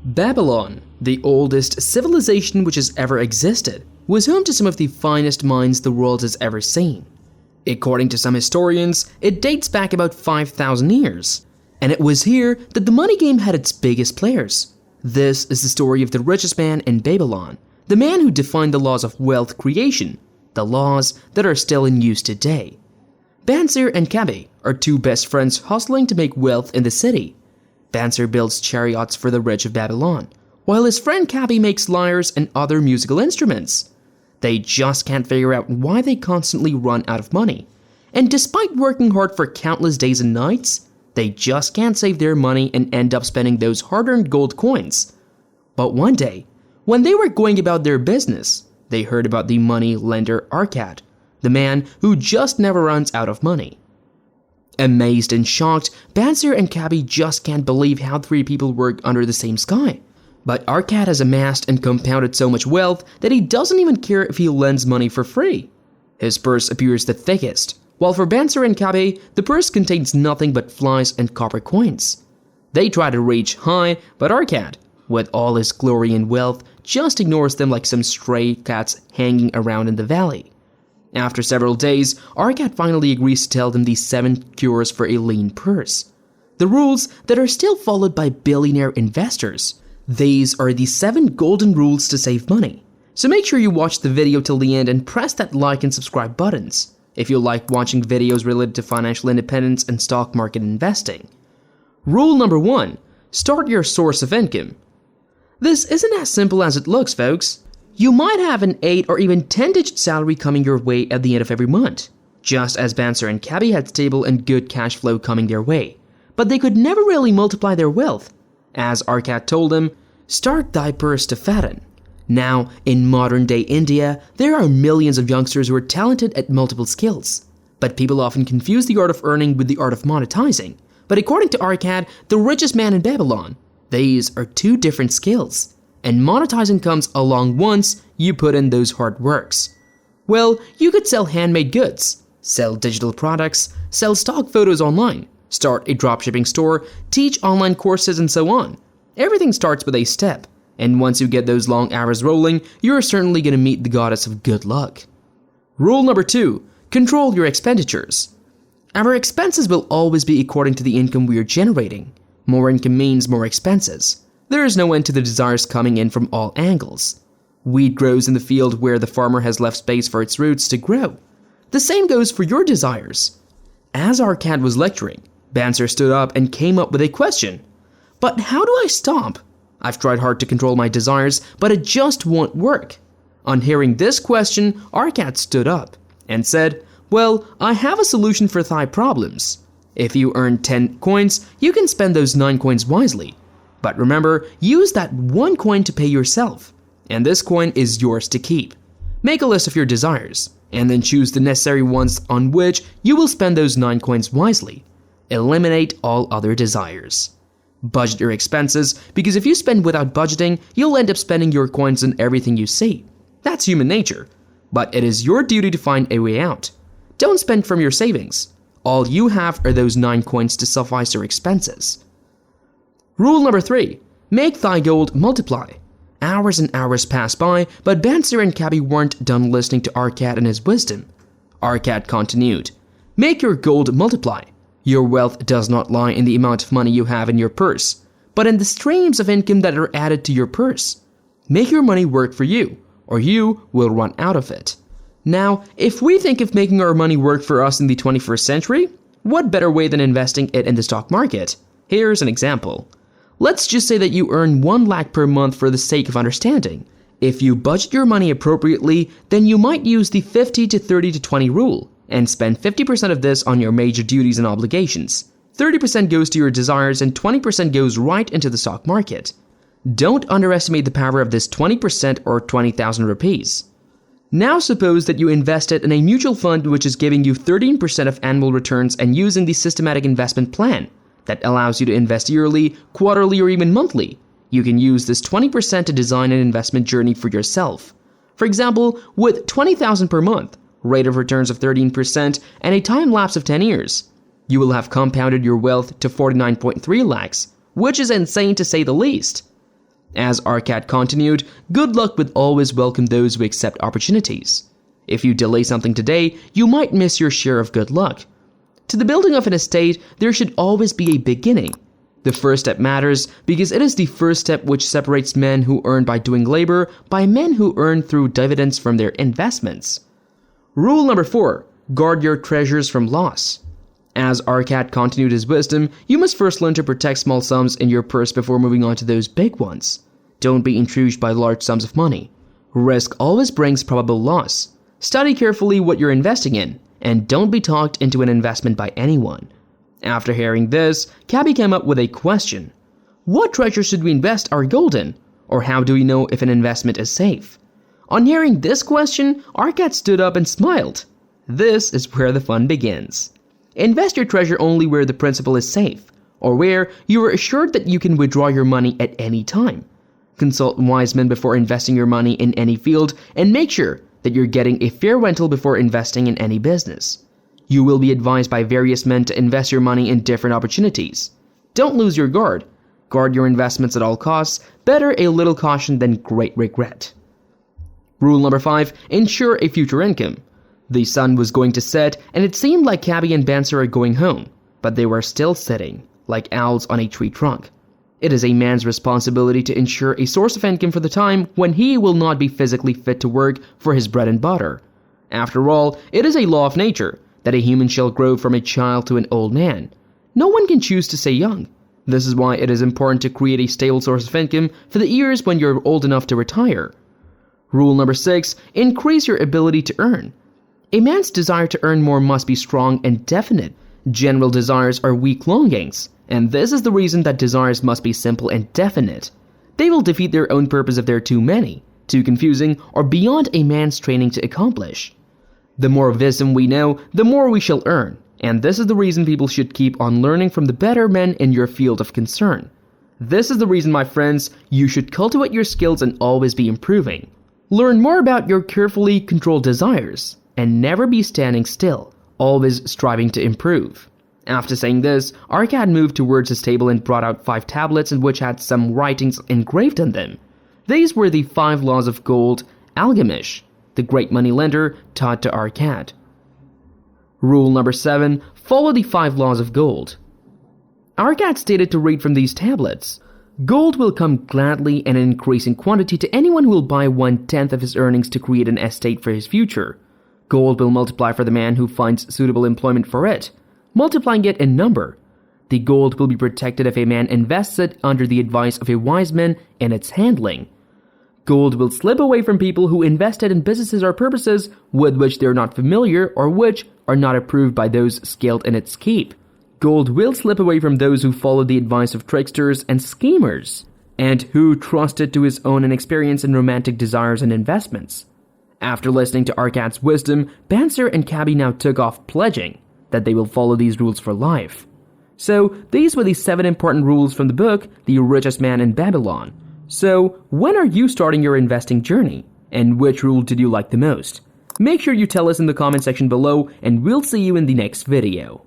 Babylon, the oldest civilization which has ever existed, was home to some of the finest minds the world has ever seen. According to some historians, it dates back about 5,000 years, and it was here that the money game had its biggest players. This is the story of the richest man in Babylon, the man who defined the laws of wealth creation, the laws that are still in use today. Bansir and Kabi are two best friends hustling to make wealth in the city. Bansir builds chariots for the rich of Babylon, while his friend Kabi makes lyres and other musical instruments. They just can't figure out why they constantly run out of money. And despite working hard for countless days and nights, they just can't save their money and end up spending those hard-earned gold coins. But one day, when they were going about their business, they heard about the money lender Arcad, the man who just never runs out of money. Amazed and shocked, Bansir and Kabi just can't believe how three people work under the same sky. But Arcad has amassed and compounded so much wealth that he doesn't even care if he lends money for free. His purse appears the thickest, while for Bansir and Kabi, the purse contains nothing but flies and copper coins. They try to reach high, but Arcad, with all his glory and wealth, just ignores them like some stray cats hanging around in the valley. After several days, Arcad finally agrees to tell them the 7 cures for a lean purse. The rules that are still followed by billionaire investors. These are the 7 golden rules to save money. So make sure you watch the video till the end and press that like and subscribe buttons if you like watching videos related to financial independence and stock market investing. Rule number 1. Start your source of income. This isn't as simple as it looks, folks. You might have an 8 or even 10-digit salary coming your way at the end of every month, just as Bansir and Kabi had stable and good cash flow coming their way. But they could never really multiply their wealth. As Arcad told them, start thy purse to fatten. Now, in modern-day India, there are millions of youngsters who are talented at multiple skills. But people often confuse the art of earning with the art of monetizing. But according to Arcad, the richest man in Babylon, these are 2 different skills. And monetizing comes along once you put in those hard works. Well, you could sell handmade goods, sell digital products, sell stock photos online, start a dropshipping store, teach online courses, and so on. Everything starts with a step, and once you get those long hours rolling, you're certainly going to meet the goddess of good luck. Rule number 2. Control your expenditures. Our expenses will always be according to the income we are generating. More income means more expenses. There is no end to the desires coming in from all angles. Wheat grows in the field where the farmer has left space for its roots to grow. The same goes for your desires. As Arcad was lecturing, Bansir stood up and came up with a question. But how do I stop? I've tried hard to control my desires, but it just won't work. On hearing this question, Arcad stood up and said, well, I have a solution for thy problems. If you earn 10 coins, you can spend those 9 coins wisely. But remember, use that 1 coin to pay yourself, and this coin is yours to keep. Make a list of your desires, and then choose the necessary ones on which you will spend those 9 coins wisely. Eliminate all other desires. Budget your expenses, because if you spend without budgeting, you'll end up spending your coins on everything you see. That's human nature, but it is your duty to find a way out. Don't spend from your savings. All you have are those 9 coins to suffice your expenses. Rule number 3. Make thy gold multiply. Hours and hours passed by, but Bansir and Kabi weren't done listening to Arcad and his wisdom. Arcad continued, make your gold multiply. Your wealth does not lie in the amount of money you have in your purse, but in the streams of income that are added to your purse. Make your money work for you, or you will run out of it. Now, if we think of making our money work for us in the 21st century, what better way than investing it in the stock market? Here's an example. Let's just say that you earn 1 lakh per month for the sake of understanding. If you budget your money appropriately, then you might use the 50 to 30 to 20 rule and spend 50% of this on your major duties and obligations. 30% goes to your desires and 20% goes right into the stock market. Don't underestimate the power of this 20% or 20,000 rupees. Now suppose that you invested in a mutual fund which is giving you 13% of annual returns and using the systematic investment plan that allows you to invest yearly, quarterly, or even monthly. You can use this 20% to design an investment journey for yourself. For example, with 20,000 per month, rate of returns of 13%, and a time lapse of 10 years, you will have compounded your wealth to 49.3 lakhs, which is insane to say the least. As Arcad continued, good luck will always welcome those who accept opportunities. If you delay something today, you might miss your share of good luck. To the building of an estate, there should always be a beginning. The first step matters because it is the first step which separates men who earn by doing labor by men who earn through dividends from their investments. Rule number 4. Guard your treasures from loss. As Arcad continued his wisdom, you must first learn to protect small sums in your purse before moving on to those big ones. Don't be intrigued by large sums of money. Risk always brings probable loss. Study carefully what you're investing in, and don't be talked into an investment by anyone. After hearing this, Cabby came up with a question. What treasure should we invest our gold in? Or how do we know if an investment is safe? On hearing this question, Arcad stood up and smiled. This is where the fun begins. Invest your treasure only where the principal is safe, or where you are assured that you can withdraw your money at any time. Consult wise men before investing your money in any field, and make sure that you're getting a fair rental before investing in any business. You will be advised by various men to invest your money in different opportunities. Don't lose your guard. Guard your investments at all costs. Better a little caution than great regret. Rule number 5. Ensure a future income. The sun was going to set, and it seemed like Cabby and Banser are going home, but they were still sitting, like owls on a tree trunk. It is a man's responsibility to ensure a source of income for the time when he will not be physically fit to work for his bread and butter. After all, it is a law of nature that a human shall grow from a child to an old man. No one can choose to stay young. This is why it is important to create a stable source of income for the years when you're old enough to retire. Rule number 6. Increase your ability to earn. A man's desire to earn more must be strong and definite. General desires are weak longings, and this is the reason that desires must be simple and definite. They will defeat their own purpose if they're too many, too confusing, or beyond a man's training to accomplish. The more wisdom we know, the more we shall earn, and this is the reason people should keep on learning from the better men in your field of concern. This is the reason, my friends, you should cultivate your skills and always be improving. Learn more about your carefully controlled desires, and never be standing still, always striving to improve. After saying this, Arcad moved towards his table and brought out 5 tablets in which had some writings engraved on them. These were the 5 laws of gold Algamish, the great moneylender, taught to Arcad. Rule number 7. Follow the 5 laws of gold. Arcad stated to read from these tablets. Gold will come gladly and in increasing quantity to anyone who will buy 1/10 of his earnings to create an estate for his future. Gold will multiply for the man who finds suitable employment for it, multiplying it in number. The gold will be protected if a man invests it under the advice of a wise man in its handling. Gold will slip away from people who invested in businesses or purposes with which they are not familiar or which are not approved by those skilled in its keep. Gold will slip away from those who follow the advice of tricksters and schemers, and who trusted to his own inexperience in romantic desires and investments. After listening to Arcad's wisdom, Banser and Cabby now took off pledging that they will follow these rules for life. So, these were the 7 important rules from the book, The Richest Man in Babylon. So, when are you starting your investing journey? And which rule did you like the most? Make sure you tell us in the comment section below, and we'll see you in the next video.